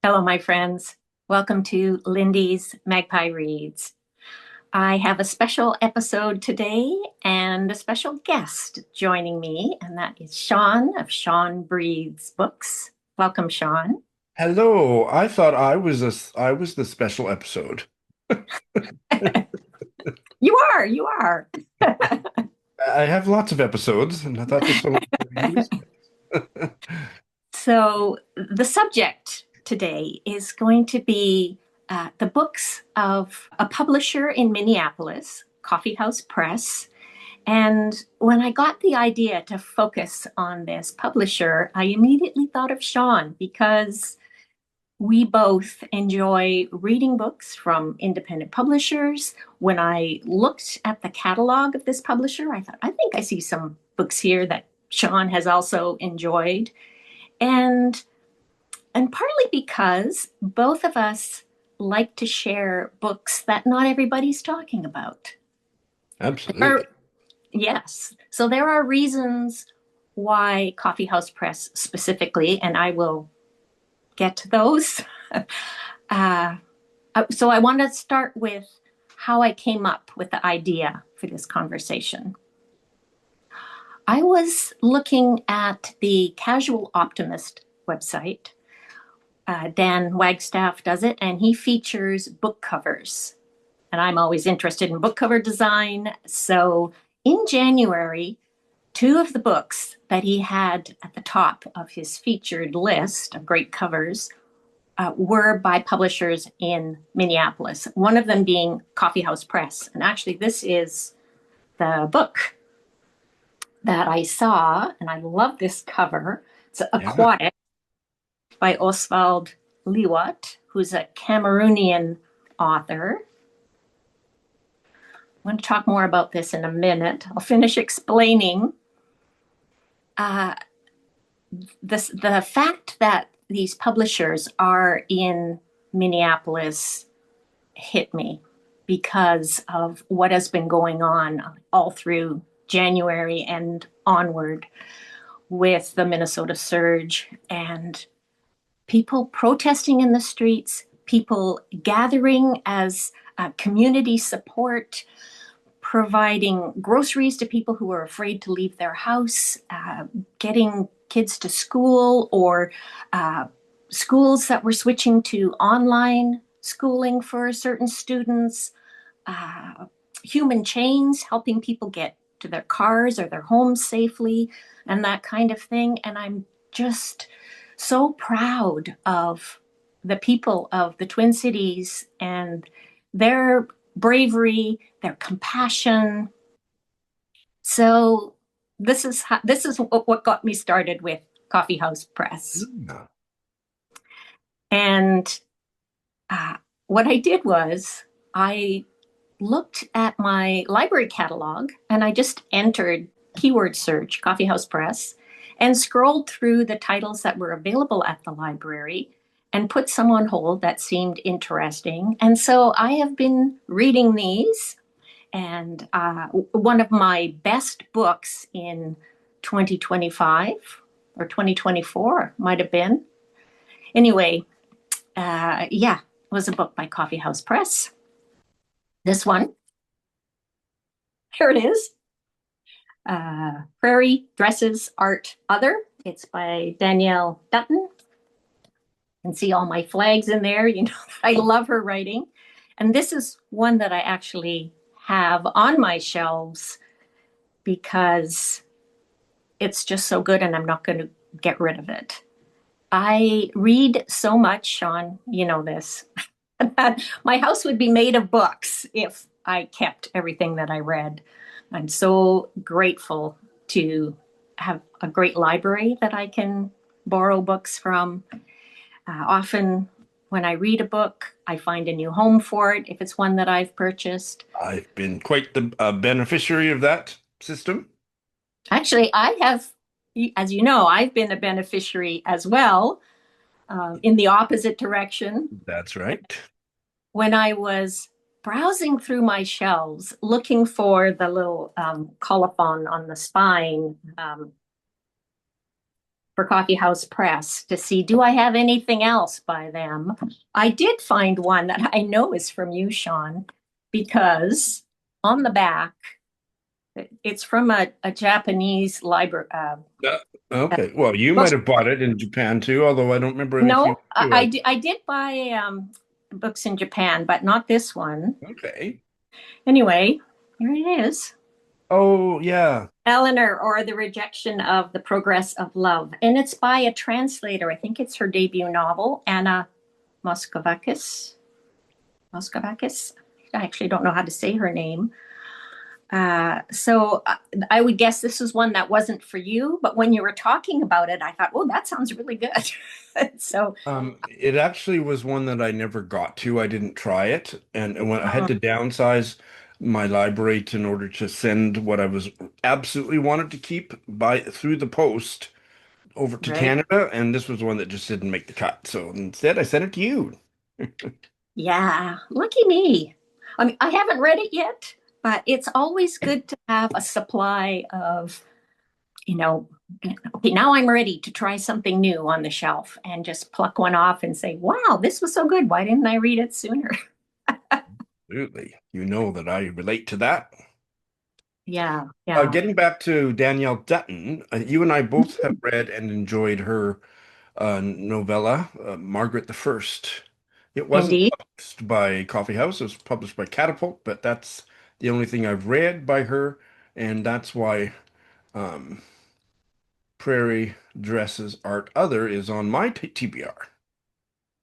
Hello, my friends. Welcome to Lindy's Magpie Reads. I have a special episode today and a special guest joining me, and that is Sean of Sean Breathes Books. Welcome, Sean. Hello. I thought I was the special episode. You are. I have lots of episodes, and I thought this one was So, the subject today is going to be the books of a publisher in Minneapolis, Coffee House Press. And when I got the idea to focus on this publisher, I immediately thought of Sean because we both enjoy reading books from independent publishers. When I looked at the catalog of this publisher, I thought, I think I see some books here that Sean has also enjoyed. And and partly because both of us like to share books that not everybody's talking about. There are, absolutely. yes. So there are reasons why Coffee House Press specifically, and I will get to those. uh, so I want to start with how I came up with the idea for this conversation. I was looking at the Casual Optimist website. Dan Wagstaff does it, and he features book covers. And I'm always interested in book cover design. So in January, two of the books that he had at the top of his featured list of great covers were by publishers in Minneapolis, one of them being Coffee House Press. And actually, this is the book that I saw, and I love this cover. It's Yeah. Aquatics by Osvalde Lewat, who's a Cameroonian author. I want to talk more about this in a minute. I'll finish explaining uh, the fact that these publishers are in Minneapolis hit me because of what has been going on all through January and onward with the Minnesota surge and people protesting in the streets, people gathering as community support, providing groceries to people who are afraid to leave their house, getting kids to school, or uh, schools that were switching to online schooling for certain students, uh, human chains, helping people get to their cars or their homes safely, and that kind of thing. And I'm just so proud of the people of the Twin Cities and their bravery, their compassion. So this is what got me started with Coffee House Press. Yeah. And uh, what I did was I looked at my library catalog and I just entered keyword search Coffee House Press and scrolled through the titles that were available at the library and put some on hold that seemed interesting. And so I have been reading these. And one of my best books in 2025 or 2024 might have been. Anyway, yeah, was a book by Coffee House Press. This one, here it is. Prairie Dresses Art Other. It's by Danielle Dutton. You can see all my flags in there. You know, I love her writing. And this is one that I actually have on my shelves because it's just so good and I'm not going to get rid of it. I read so much, Sean, you know this, that my house would be made of books if I kept everything that I read. I'm so grateful to have a great library that I can borrow books from. Often, when I read a book, I find a new home for it if it's one that I've purchased. I've been quite the beneficiary of that system. Actually, I have, as you know, I've been a beneficiary as well in the opposite direction. That's right. When I was browsing through my shelves looking for the little colophon on the spine for Coffee House Press to see, do I have anything else by them? I did find one that I know is from you, Sean, because on the back, it's from a Japanese library. Uh, okay. Well, you might Most, have bought it in Japan too, although I don't remember if you no, do it. I did buy books in Japan, but not this one. Okay. Anyway, here it is. Oh, yeah. Eleanor, or the Rejection of the Progress of Love. And it's by a translator. I think it's her debut novel, Anna Moschovakis. Moschovakis. I actually don't know how to say her name. So I would guess this is one that wasn't for you, but when you were talking about it, I thought, oh, that sounds really good. So, It actually was one that I never got to. I didn't try it, and when I had to downsize my library in order to send what I was absolutely wanted to keep by through the post over to right. Canada, and this was one that just didn't make the cut. So instead, I sent it to you. Yeah, lucky me. I mean, I haven't read it yet, but it's always good to have a supply of, you know, okay, now I'm ready to try something new on the shelf and just pluck one off and say, wow, this was so good. Why didn't I read it sooner? Absolutely. You know that I relate to that. Yeah, yeah. Getting back to Danielle Dutton, you and I both have read and enjoyed her novella, Margaret the First. It wasn't Indeed. published by Coffee House, it was published by Catapult, but that's the only thing I've read by her, and that's why um, Prairie Dresses Art Other is on my TBR.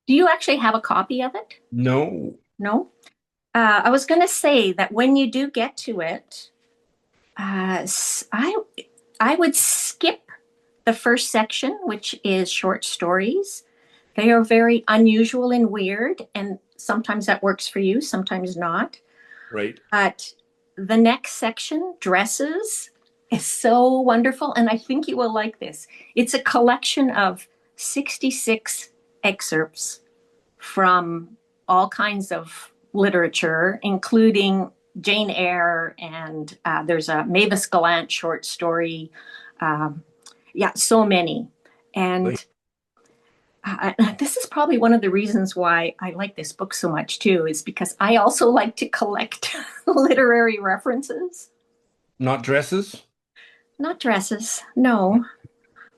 Do you actually have a copy of it? No, No? I was going to say that when you do get to it, I would skip the first section, which is short stories. They are very unusual and weird, and sometimes that works for you, sometimes not. right? But the next section, dresses, is so wonderful, and I think you will like this. It's a collection of 66 excerpts from all kinds of literature, including Jane Eyre, and there's a Mavis Gallant short story. Um, yeah, so many. And this is probably one of the reasons why I like this book so much too, is because I also like to collect literary references. Not dresses? Not dresses, no,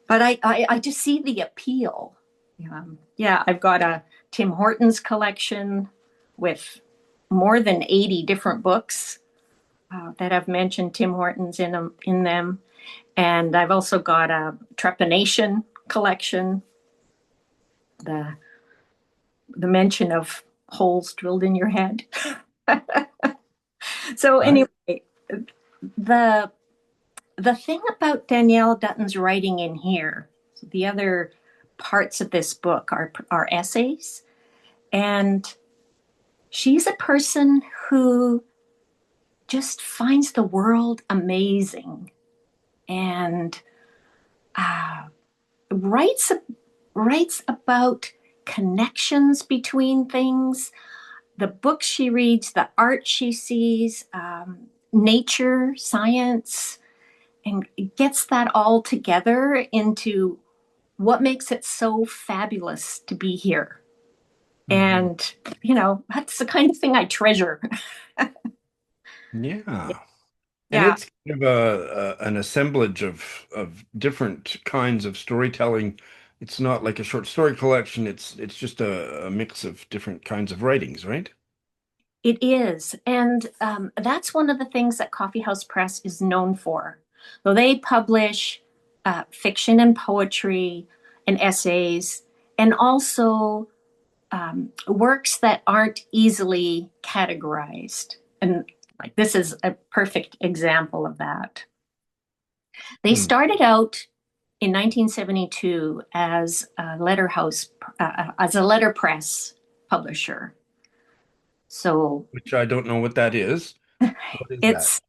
but I just see the appeal. Yeah, I've got a Tim Hortons collection with more than 80 different books that have mentioned Tim Hortons in them. And I've also got a trepanation collection, the mention of holes drilled in your head. So Right. anyway, the the thing about Danielle Dutton's writing in here, the other parts of this book are essays, and she's a person who just finds the world amazing and uh, writes writes about connections between things, the books she reads, the art she sees, nature, science, and gets that all together into what makes it so fabulous to be here. Mhm. And, that's the kind of thing I treasure. Yeah. And Yeah, it's kind of an assemblage of different kinds of storytelling. It's not like a short story collection. It's just a mix of different kinds of writings, right? it is. And that's one of the things that Coffee House Press is known for. So they publish fiction and poetry and essays, and also works that aren't easily categorized. And like this is a perfect example of that. They Hmm. started out in 1972 as a letterpress publisher. So Which I don't know what that is. What is that?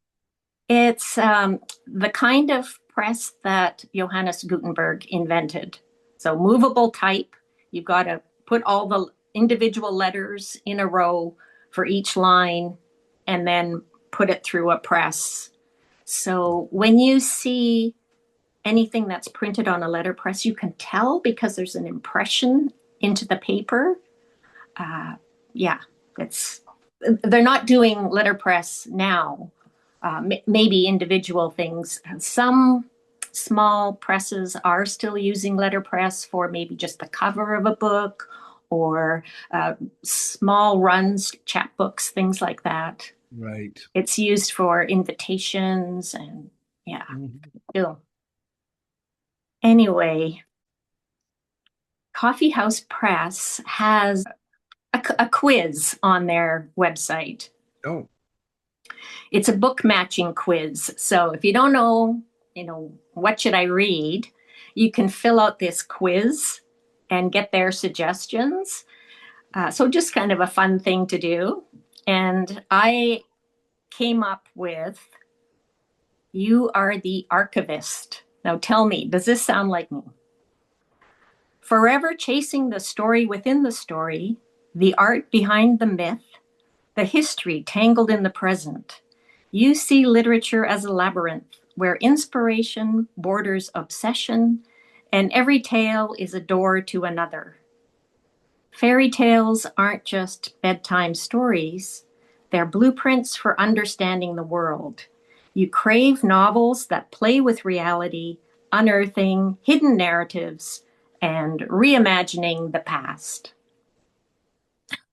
it's the kind of press that Johannes Gutenberg invented. So movable type. You've got to put all the individual letters in a row for each line, and then put it through a press. So when you see anything that's printed on a letterpress, you can tell because there's an impression into the paper. Uh, yeah, it's they're not doing letterpress now. Maybe individual things. Some small presses are still using letterpress for maybe just the cover of a book or small runs, chapbooks, things like that. Right. It's used for invitations and yeah. Mhm. Ew. Anyway, Coffee House Press has a quiz on their website. Oh, It's a book matching quiz. So if you don't know, what should I read, you can fill out this quiz and get their suggestions. So just kind of a fun thing to do. And I came up with You Are the Archivist. Now tell me, does this sound like me? Forever chasing the story within the story, the art behind the myth, the history tangled in the present. You see literature as a labyrinth where inspiration borders obsession, and every tale is a door to another. Fairy tales aren't just bedtime stories, they're blueprints for understanding the world. You crave novels that play with reality, unearthing hidden narratives and reimagining the past.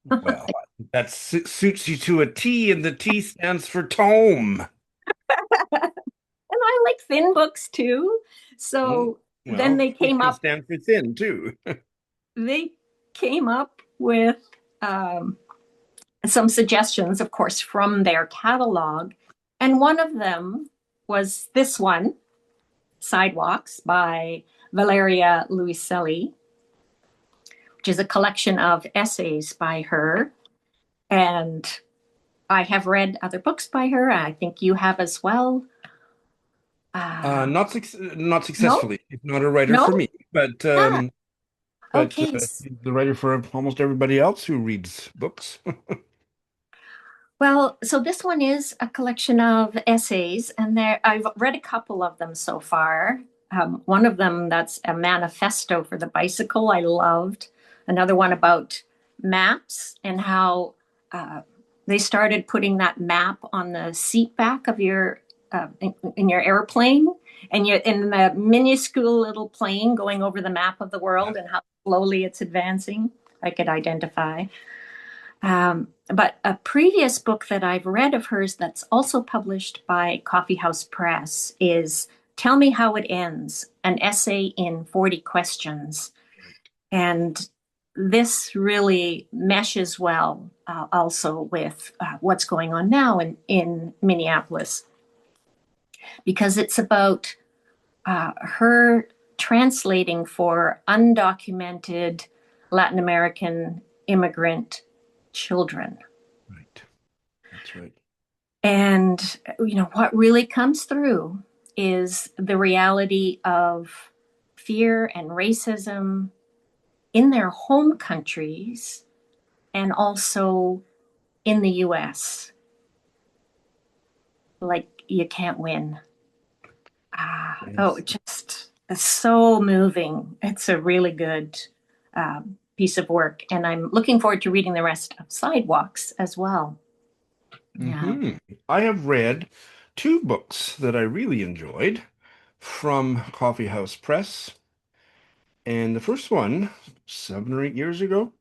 well, that suits you to a T, and the T stands for tome. And I like thin books too. Mm, So then well, they T came can up stand for thin too. they came up with um, some suggestions, of course, from their catalog. And one of them was this one, Sidewalks by Valeria Luiselli, which is a collection of essays by her. And I have read other books by her. I think you have as well. Uh, Not no, successfully. She's not a writer for no. me, but Ah, okay. she's the writer for almost everybody else who reads books. Well, so this one is a collection of essays, and there I've read a couple of them so far. One of them that's a manifesto for the bicycle, I loved. Another one about maps and how they started putting that map on the seat back of your in your airplane, and you're in the minuscule little plane going over the map of the world and how slowly it's advancing. I could identify. But a previous book that I've read of hers that's also published by Coffee House Press is Tell Me How It Ends, an essay in 40 questions. And this really meshes well also with what's going on now in Minneapolis, because it's about her translating for undocumented Latin American immigrant children. Right. That's right. And, what really comes through is the reality of fear and racism in their home countries and also in the US. Like, you can't win. Yes. Just it's so moving. It's a really good piece of work. And I'm looking forward to reading the rest of Sidewalks as well. Yeah. Hmm. I have read two books that I really enjoyed from Coffee House Press. And the first one, 7 or 8 years ago,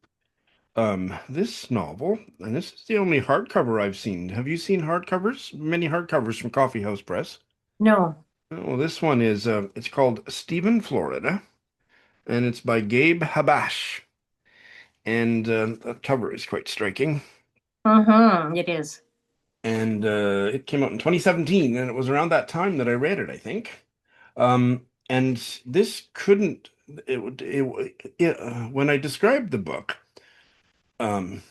this novel, and this is the only hardcover I've seen. Have you seen hardcovers? Many hardcovers from Coffee House Press. No. Well, this one is, it's called Stephen, Florida, and it's by Gabe Habash. And the cover is quite striking. Mm-hmm. It is. And it came out in 2017, and it was around that time that I read it, I think. And this couldn't, when I described the book, um,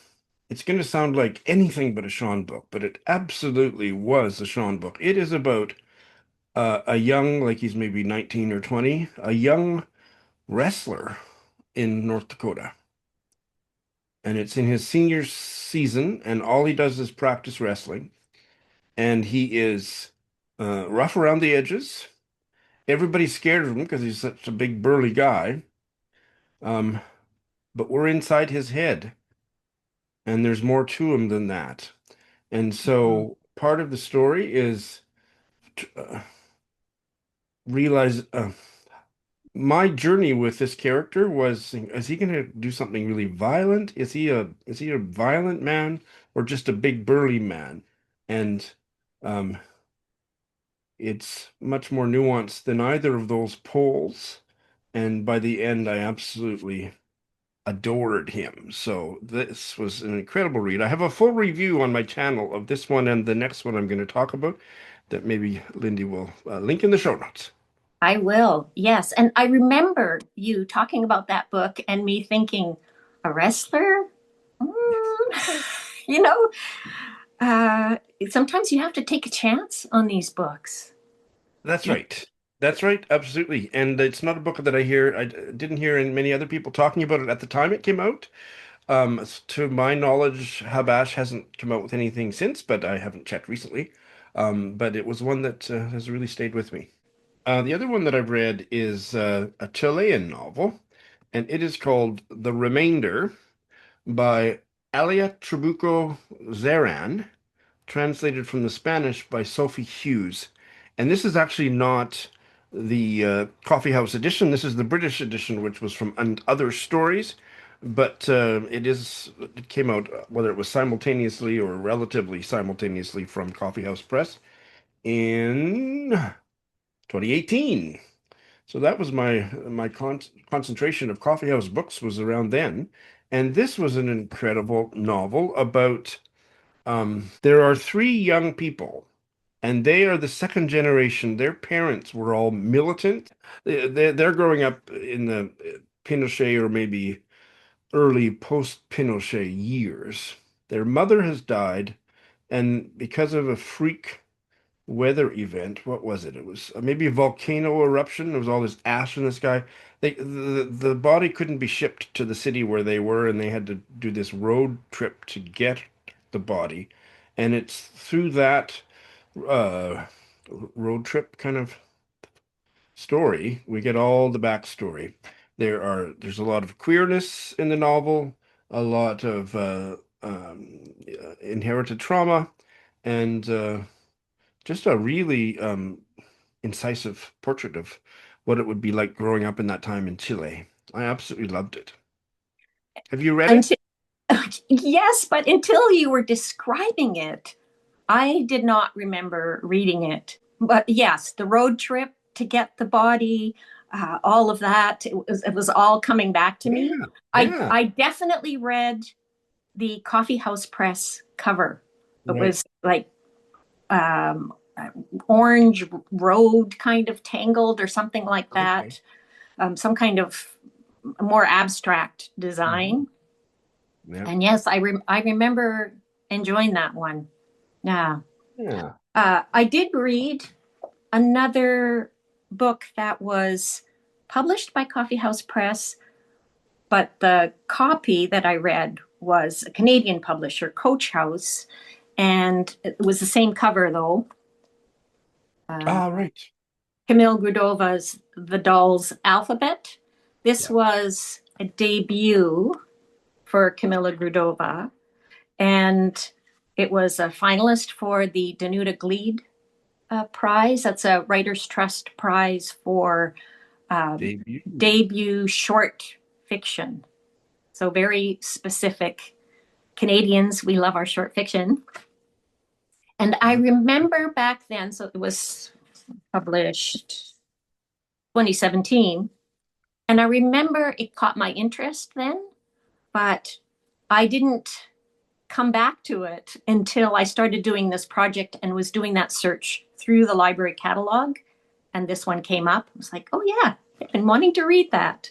it's going to sound like anything but a Sean book, but it absolutely was a Sean book. It is about a young, like he's maybe 19 or 20, a young wrestler in North Dakota. And it's in his senior season, and all he does is practice wrestling. And he is rough around the edges, everybody's scared of him because he's such a big burly guy. Um, but we're inside his head, and there's more to him than that. And Mhm. so part of the story is uh, realize my journey with this character was, is he going to do something really violent? Is he a violent man or just a big burly man? And um, it's much more nuanced than either of those poles. And by the end, I absolutely adored him. So this was an incredible read. I have a full review on my channel of this one and the next one I'm going to talk about that maybe Lindy will link in the show notes. I will, yes. And I remember you talking about that book and me thinking, a wrestler? Mm. You know, uh, sometimes you have to take a chance on these books. That's right. That's right. Absolutely. And it's not a book that I didn't hear many other people talking about it at the time it came out. To my knowledge, Habash hasn't come out with anything since, but I haven't checked recently. But it was one that has really stayed with me. The other one that I've read is a Chilean novel, and it is called The Remainder by Alia Trabuco Zeran, translated from the Spanish by Sophie Hughes. And this is actually not the Coffee House edition. This is the British edition, which was from And Other Stories. But it came out, whether it was simultaneously or relatively simultaneously from Coffee House Press in 2018. So that was my concentration of coffee house books was around then. And this was an incredible novel about there are three young people, and they are the second generation. Their parents were all militant. They're growing up in the Pinochet or maybe early post-Pinochet years. Their mother has died, and because of a freak weather event. What was it? It was maybe a volcano eruption. There was all this ash in the sky. The body couldn't be shipped to the city where they were, and they had to do this road trip to get the body. And it's through that uh, road trip kind of story we get all the backstory. There's a lot of queerness in the novel, a lot of inherited trauma, and just a really incisive portrait of what it would be like growing up in that time in Chile. I absolutely loved it. Have you read it? Until, yes, but until you were describing it, I did not remember reading it. But yes, the road trip to get the body, all of that, it was all coming back to me. Yeah, I, yeah, I definitely read the Coffee House Press cover. It right. was like um, orange road kind of tangled or something like Okay. that, some kind of more abstract Mhm. design. Yeah, And yes, I remember enjoying that one. Yeah. yeah. I did read another book that was published by Coffee House Press, but the copy that I read was a Canadian publisher, Coach House, and it was the same cover though. Uh, Ah, right. Camille Grudova's The Doll's Alphabet. This Yeah. was a debut for Camilla Grudova, and it was a finalist for the Danuta Gleed Prize. That's a Writers' Trust Prize for Debut. debut short fiction. So, very specific. Canadians, we love our short fiction. And I remember back then, so it was published 2017. And I remember it caught my interest then, but I didn't come back to it until I started doing this project and was doing that search through the library catalog. And this one came up. I was like, oh, yeah, I've been wanting to read that.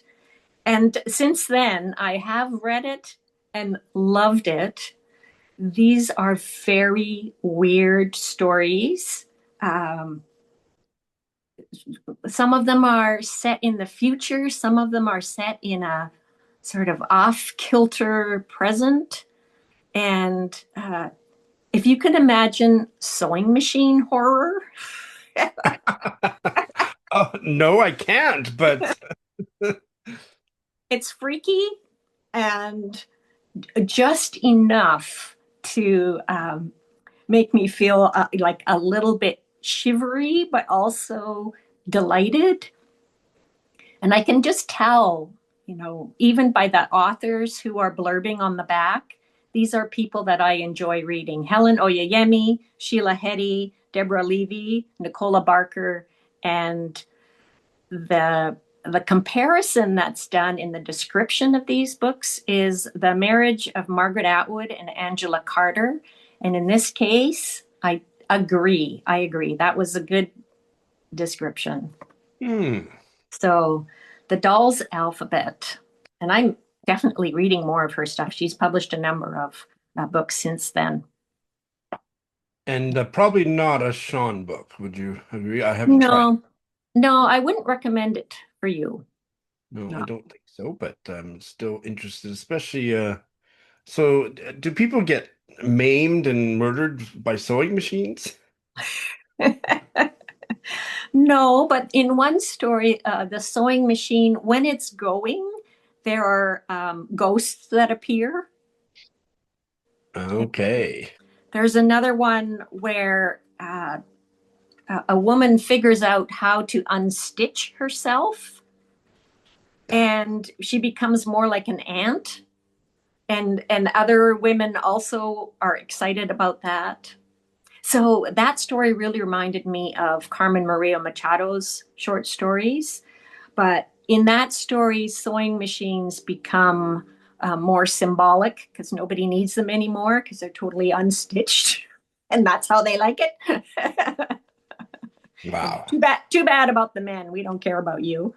And since then, I have read it and loved it. These are very weird stories. Um, some of them are set in the future, some of them are set in a sort of off kilter present. And if you can imagine sewing machine horror, No, I can't, but It's freaky and just enough to make me feel like a little bit shivery, but also delighted. And I can just tell, even by the authors who are blurbing on the back, these are people that I enjoy reading. Helen Oyeyemi, Sheila Heti, Deborah Levy, Nicola Barker, and the the comparison that's done in the description of these books is the marriage of Margaret Atwood and Angela Carter. And in this case, I agree. I agree. That was a good description. hmm. So, The Doll's Alphabet. And I'm definitely reading more of her stuff. She's published a number of books since then. And probably not a Sean book. Would you agree? I haven't tried. No, no, I wouldn't recommend it for you. No, I No. don't think so, but I'm still interested, especially so do people get maimed and murdered by sewing machines? No, but in one story, the sewing machine, when it's going, there are ghosts that appear. Okay. There's another one where a woman figures out how to unstitch herself and she becomes more like an ant. And other women also are excited about that. So that story really reminded me of Carmen Maria Machado's short stories. But in that story, sewing machines become more symbolic because nobody needs them anymore because they're totally unstitched. And that's how they like it. Wow. Too bad about the men. We don't care about you.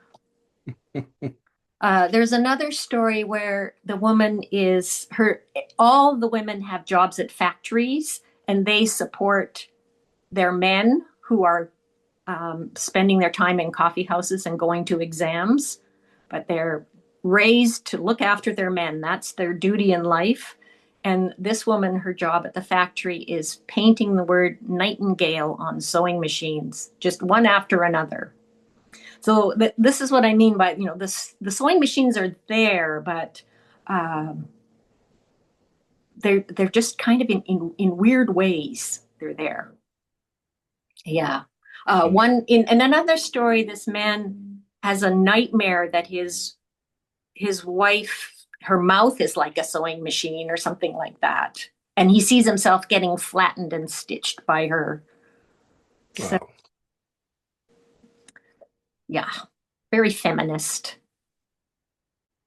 There's another story where the woman is her, all the women have jobs at factories and they support their men who are spending their time in coffee houses and going to exams, but they're raised to look after their men. That's their duty in life. And this woman, her job at the factory is painting the word nightingale on sewing machines, just one after another. So this is what I mean by, the sewing machines are there, but um, they're just kind of in weird ways. They're there. Yeah. One in another story, this man has a nightmare that his wife, her mouth is like a sewing machine or something like that, and he sees himself getting flattened and stitched by her. So Wow. yeah, very feminist.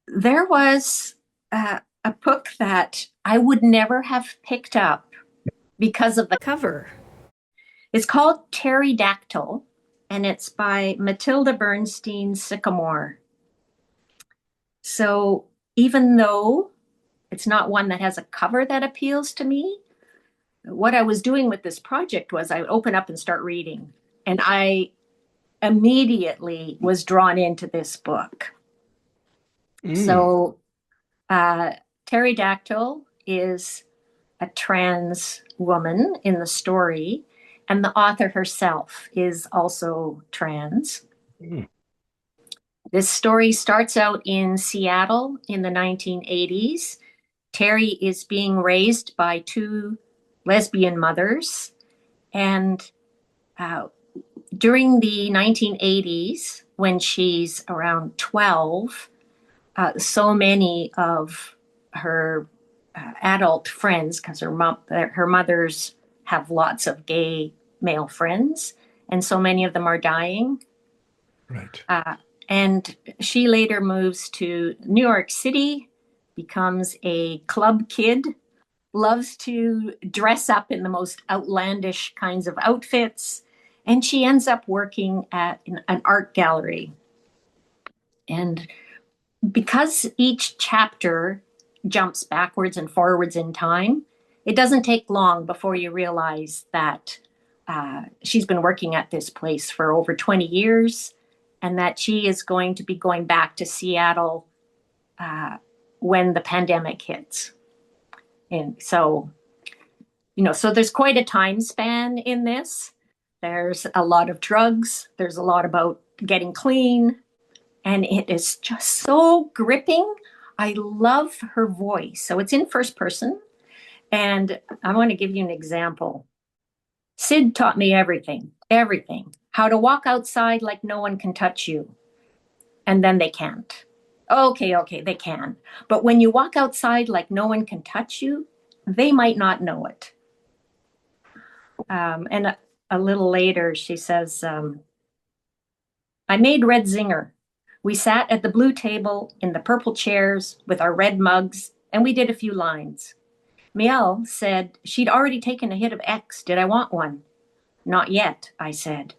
There was a book that I would never have picked up because of the cover. It's called Pterodactyl, and it's by Matilda Bernstein Sycamore. So even though it's not one that has a cover that appeals to me, what I was doing with this project was I would open up and start reading. And I immediately was drawn into this book. Mm. So Pterodactyl is a trans woman in the story, and the author herself is also trans. Mm. This story starts out in Seattle in the 1980s. Terry is being raised by two lesbian mothers, and uh, during the 1980s, when she's around 12, so many of her adult friends, because her mothers have lots of gay male friends, and so many of them are dying. Right. And she later moves to New York City, becomes a club kid, loves to dress up in the most outlandish kinds of outfits, and she ends up working at an art gallery. And because each chapter jumps backwards and forwards in time, it doesn't take long before you realize that she's been working at this place for over 20 years and that she is going to be going back to Seattle when the pandemic hits. And so, so there's quite a time span in this. There's a lot of drugs. There's a lot about getting clean, and it is just so gripping. I love her voice. So it's in first person, and I want to give you an example. Sid taught me everything, everything. How to walk outside like no one can touch you, and then they can't. Okay, they can. But when you walk outside like no one can touch you, they might not know it. And a little later, she says, I made red zinger. We sat at the blue table in the purple chairs with our red mugs, and we did a few lines. Miel said she'd already taken a hit of X. Did I want one? Not yet, I said.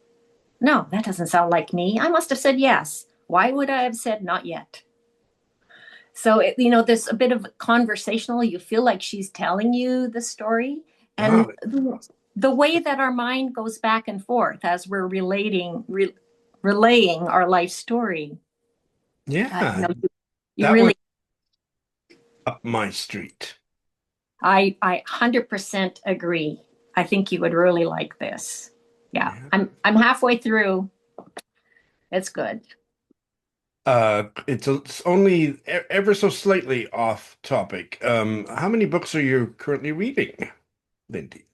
No, that doesn't sound like me. I must have said yes. Why would I have said not yet? So, there's a bit of conversational. You feel like she's telling you the story. Wow. And the way that our mind goes back and forth as we're relaying our life story. Yeah, You that one really, up my street. I 100% agree. I think you would really like this. Yeah, Yeah. I'm halfway through. It's good. It's only ever so slightly off topic. How many books are you currently reading, Lindy?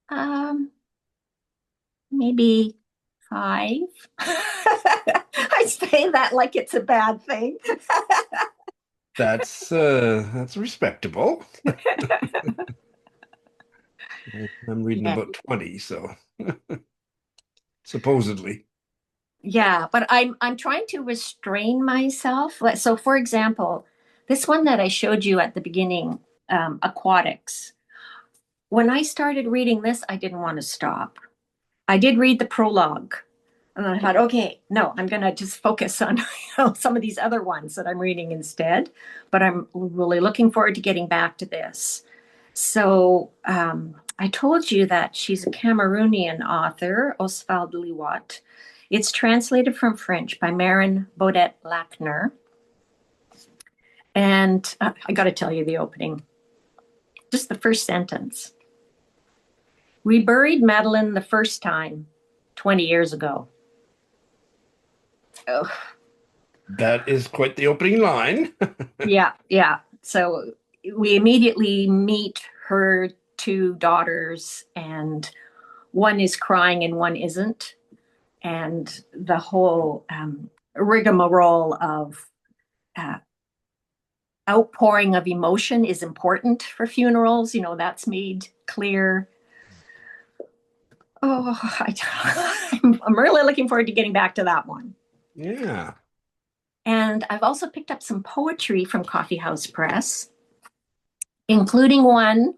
Um, Maybe five. I say that like it's a bad thing. That's respectable. I'm reading Yeah. about 20, so supposedly. Yeah, but I'm trying to restrain myself. So, for example, this one that I showed you at the beginning, Aquatics. When I started reading this, I didn't want to stop. I did read the prologue, and then I thought, okay, no, I'm going to just focus on some of these other ones that I'm reading instead. But I'm really looking forward to getting back to this. So I told you that she's a Cameroonian author, Osvalde Lewat. It's translated from French by Maren Baudet-Lackner. And I got to tell you the opening, just the first sentence. We buried Madeline the first time 20 years ago. Oh, That is quite the opening line. yeah. So we immediately meet her two daughters, and one is crying and one isn't. And the whole rigmarole of uh, outpouring of emotion is important for funerals. That's made clear. Oh, I'm really looking forward to getting back to that one. Yeah. And I've also picked up some poetry from Coffee House Press, including one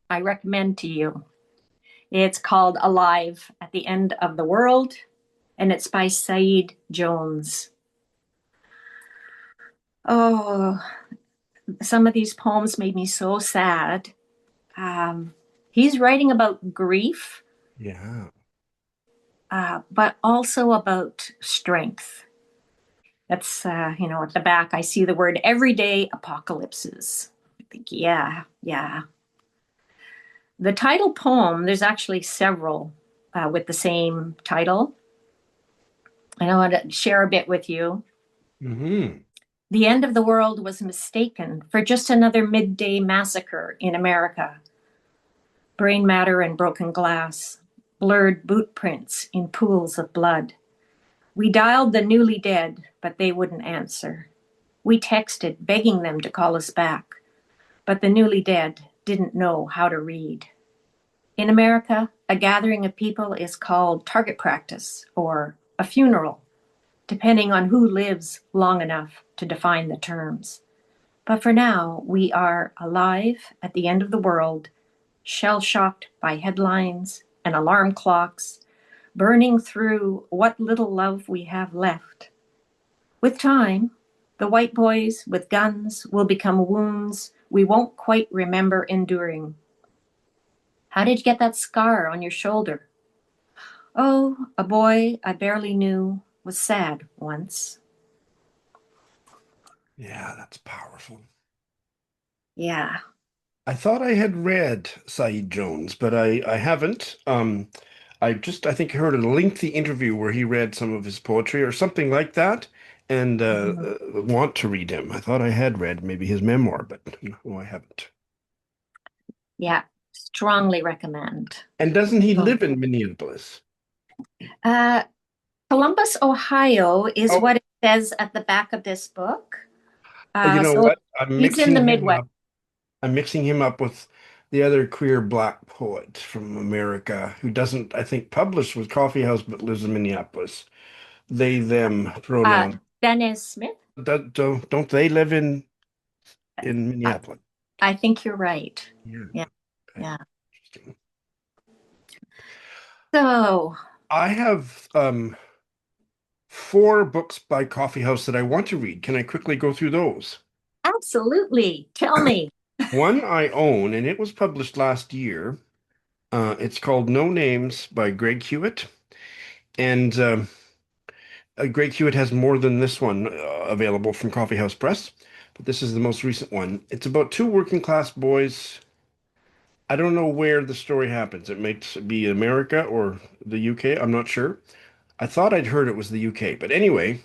I recommend to you. It's called Alive at the End of the World, and it's by Said Jones. Oh, some of these poems made me so sad. Um, he's writing about grief, Yeah. but also about strength. That's, at the back, I see the word everyday apocalypses. I think, yeah. The title poem, there's actually several with the same title. And I want to share a bit with you. Hmm. The end of the world was mistaken for just another midday massacre in America. Brain matter and broken glass, blurred boot prints in pools of blood. We dialed the newly dead, but they wouldn't answer. We texted, begging them to call us back, but the newly dead didn't know how to read. In America, a gathering of people is called target practice or a funeral, depending on who lives long enough to define the terms. But for now, we are alive at the end of the world, shell-shocked by headlines and alarm clocks, burning through what little love we have left. With time, the white boys with guns will become wounds we won't quite remember enduring. How did you get that scar on your shoulder? Oh, a boy I barely knew was sad once. Yeah, that's powerful. Yeah. I thought I had read Said Jones, but I haven't. I think heard a lengthy interview where he read some of his poetry or something like that, and Mhm. want to read him. I thought I had read maybe his memoir, but no, I haven't. Yeah, strongly recommend. And doesn't he Oh. live in Minneapolis? Uh, Columbus, Ohio is Oh, what it says at the back of this book. you know So what? he's in the Midwest. I'm mixing him up with the other queer black poet from America who doesn't, I think, publish with Coffee House but lives in Minneapolis. They, them Uh, pronoun. Dennis Smith. Don't they live in I, Minneapolis? I think you're right. Yeah. Yeah, Okay. yeah. Interesting. So I have four books by Coffee House that I want to read. Can I quickly go through those? absolutely, tell me. One I own, and it was published last year. It's called No Names by Greg Hewitt. And Greg Hewitt has more than this one available from Coffee House Press, but this is the most recent one. It's about two working class boys. I don't know where the story happens. It might be America or the UK. I'm not sure. I thought I'd heard it was the UK, but anyway,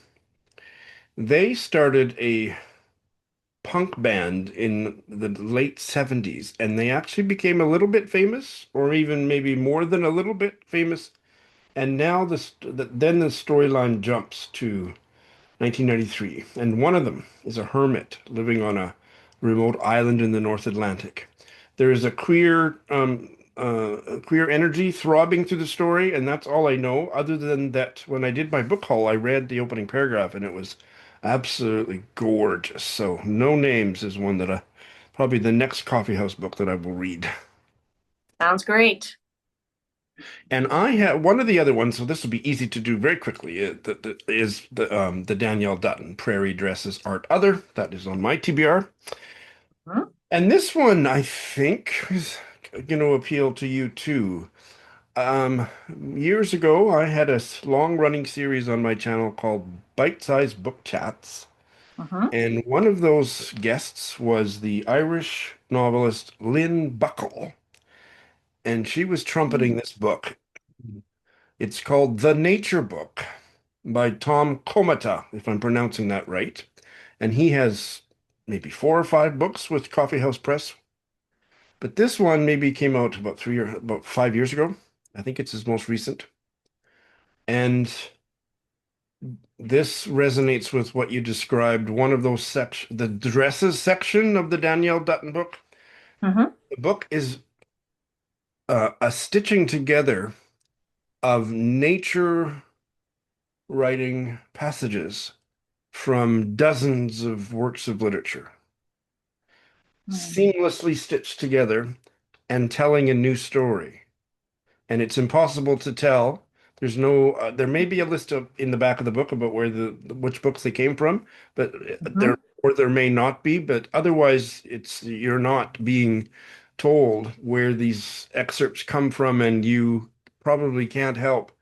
they started a punk band in the late 70s, and they actually became a little bit famous, or even maybe more than a little bit famous. And now then the storyline jumps to 1993, and one of them is a hermit living on a remote island in the North Atlantic. There is a queer energy throbbing through the story, and that's all I know. Other than that, when I did my book haul, I read the opening paragraph, and it was absolutely gorgeous. So, No Names is one that probably the next coffee house book that I will read. Sounds great. And I have one of the other ones, so this will be easy to do very quickly. Is the Danielle Dutton Prairie Dresses Art Other. That is on my TBR. Hmm? And this one I think is going to appeal to you too. Um, Years ago, I had a long-running series on my channel called Bite-Sized Book Chats, Mhm. and one of those guests was the Irish novelist Lynn Buckle, and she was trumpeting this book. It's called The Nature Book by Tom Komata, if I'm pronouncing that right. And he has maybe four or five books with Coffee House Press. But this one maybe came out about 5 years ago. I think it's his most recent. And this resonates with what you described, one of those the dresses section of the Danielle Dutton book. Mhm. The book is a stitching together of nature writing passages from dozens of works of literature, Mhm. seamlessly stitched together and telling a new story. And it's impossible to tell. There's no, there may be a list in the back of the book about which books they came from, but Mhm. there may not be. But otherwise, you're not being told where these excerpts come from, and you probably can't help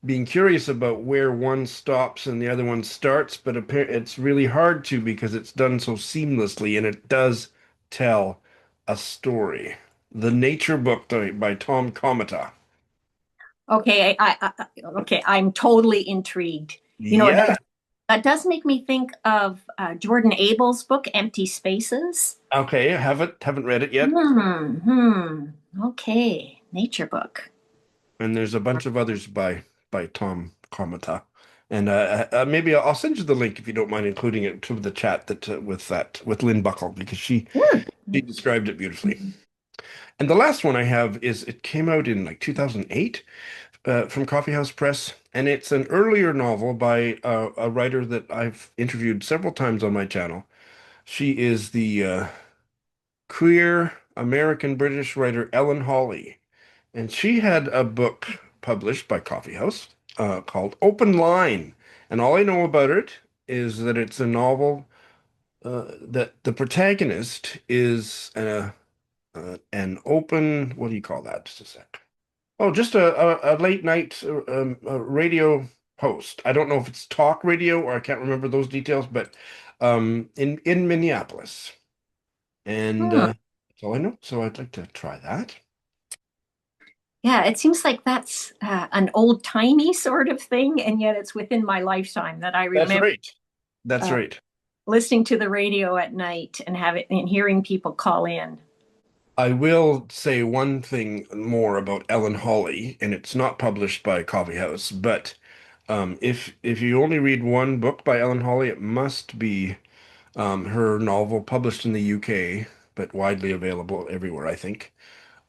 being curious about where one stops and the other one starts, but it's really hard to because it's done so seamlessly and it does tell a story. The Nature Book by Tom Komata. Okay, okay, I'm totally intrigued. You know, Yeah. that does make me think of Jordan Abel's book, Empty Spaces. Okay, I haven't read it yet. Hmm. Okay, nature book. And there's a bunch of others by Tom Komata. And maybe I'll send you the link if you don't mind including it to the chat with Lynn Buckle because Hmm. she described it beautifully. And the last one I have is it came out in like 2008 from Coffee House Press, and it's an earlier novel by a writer that I've interviewed several times on my channel. She is the queer American British writer Ellen Hawley, and she had a book published by Coffee House called Open Line. And all I know about it is that it's a novel that the protagonist is an open, what do you call that? Just a sec. Oh, just a late night radio host. I don't know if it's talk radio or I can't remember those details, but in Minneapolis, and Hmm. that's all I know. So I'd like to try that. Yeah, it seems like that's an old-timey sort of thing, and yet it's within my lifetime that I That's remember right. That's uh, right. listening to the radio at night and hearing people call in. I will say one thing more about Ellen Holly, and it's not published by Coffee House, but if you only read one book by Ellen Holly, it must be her novel published in the UK, but widely available everywhere, I think.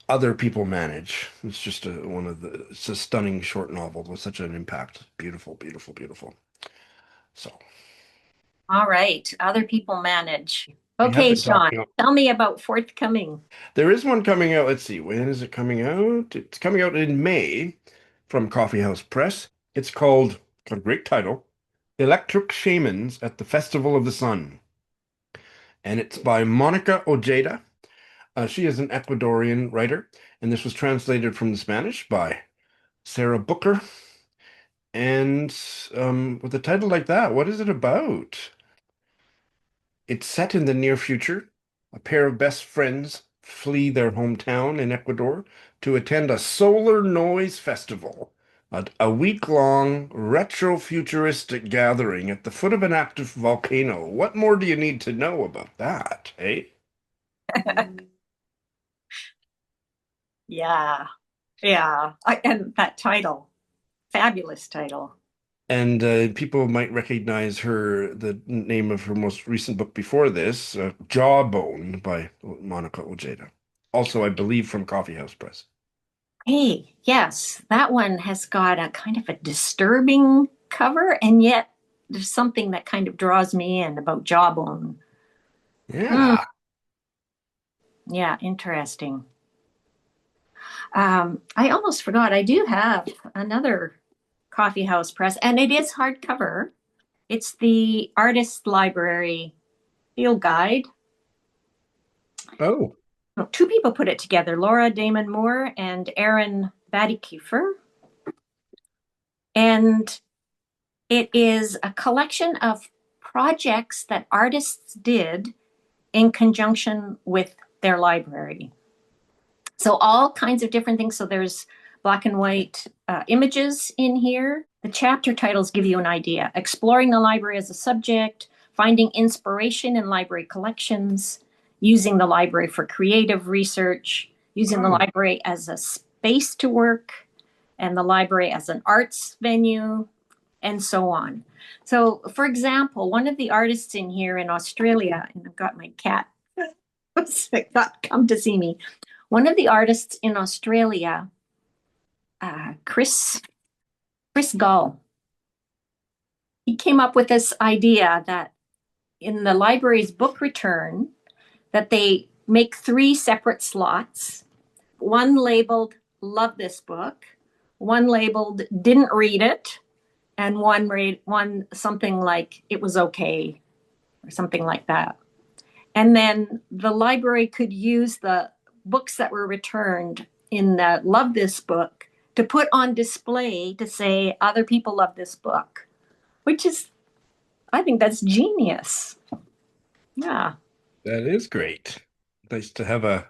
Other People Manage. It's just it's a stunning short novel with such an impact. Beautiful, beautiful, beautiful. So All right, other people manage. we have Okay, been Sean, talking. tell me about forthcoming. There is one coming out. Let's see, when is it coming out? It's coming out in May from Coffee House Press. It's called, got a great title, Electric Shamans at the Festival of the Sun. And it's by Monica Ojeda. She is an Ecuadorian writer, and this was translated from the Spanish by Sarah Booker. And with a title like that, what is it about? It's set in the near future. A pair of best friends flee their hometown in Ecuador to attend a solar noise festival, a week-long retro-futuristic gathering at the foot of an active volcano. What more do you need to know about that, eh? Yeah, yeah, and that title, fabulous title. And people might recognize the name of her most recent book before this, Jawbone by Monica Ojeda. Also, I believe from Coffee House Press. Hey, yes, that one has got a kind of a disturbing cover, and yet there's something that kind of draws me in about Jawbone. Hmm, Yeah. yeah, interesting. I almost forgot. I do have another coffee house press, and it is hardcover. It's the Artist Library Field Guide. Oh, Well, two people put it together, Laura Damon Moore and Aaron Badikiefer. And it is a collection of projects that artists did in conjunction with their library. So all kinds of different things. So there's black and white images in here. The chapter titles give you an idea. Exploring the library as a subject, finding inspiration in library collections, using the library for creative research, using the oh, library as a space to work, and the library as an arts venue, and so on. So, for example, one of the artists in here in Australia, and I've got my cat got come to see me. One of the artists in Australia, Chris Gull, he came up with this idea that in the library's book return, that they make three separate slots. One labeled "Love this book," one labeled "Didn't read it," and one something like "It was okay" or something like that. And then the library could use the books that were returned in the Love This Book to put on display to say other people love this book, which is, I think that's genius. Yeah. that is great. Nice to have a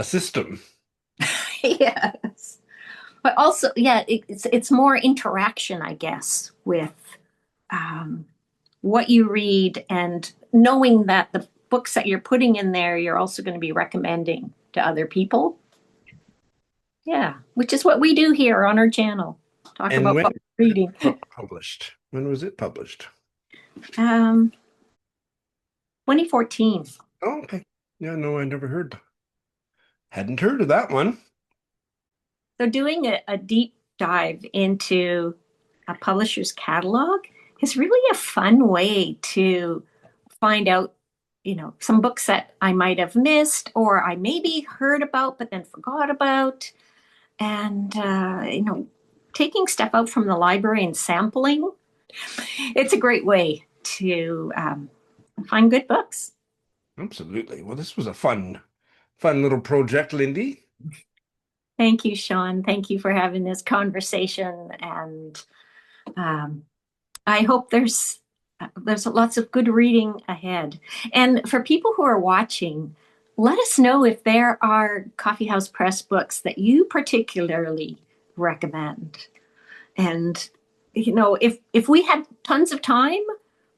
system. Yes. But also, yeah, it's more interaction, I guess, with um, what you read and knowing that the books that you're putting in there, you're also going to be recommending to other people. Yeah, which is what we do here on our channel. Talk And about when book reading. published? When was it published? Um, 2014. Oh, okay. Yeah, no, I never hadn't heard of that one. So doing a deep dive into a publisher's catalog is really a fun way to find out, some books that I might have missed or I maybe heard about but then forgot about. And, taking stuff out from the library and sampling, it's a great way to find good books. Absolutely. Well, this was a fun little project, Lindy. Thank you, Sean. Thank you for having this conversation. And um, I hope there's lots of good reading ahead. And for people who are watching, let us know if there are Coffeehouse Press books that you particularly recommend. And if we had tons of time,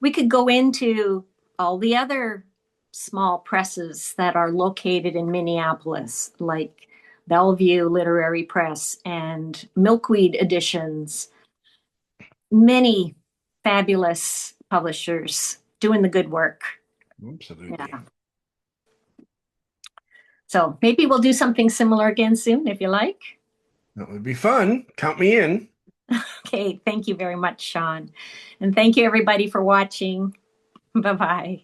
we could go into all the other small presses that are located in Minneapolis, like Bellevue Literary Press and Milkweed Editions. Many fabulous publishers doing the good work. Absolutely. Yeah. So maybe we'll do something similar again soon, if you like. That would be fun. Count me in. Okay, thank you very much, Sean. And thank you everybody for watching. Bye-bye.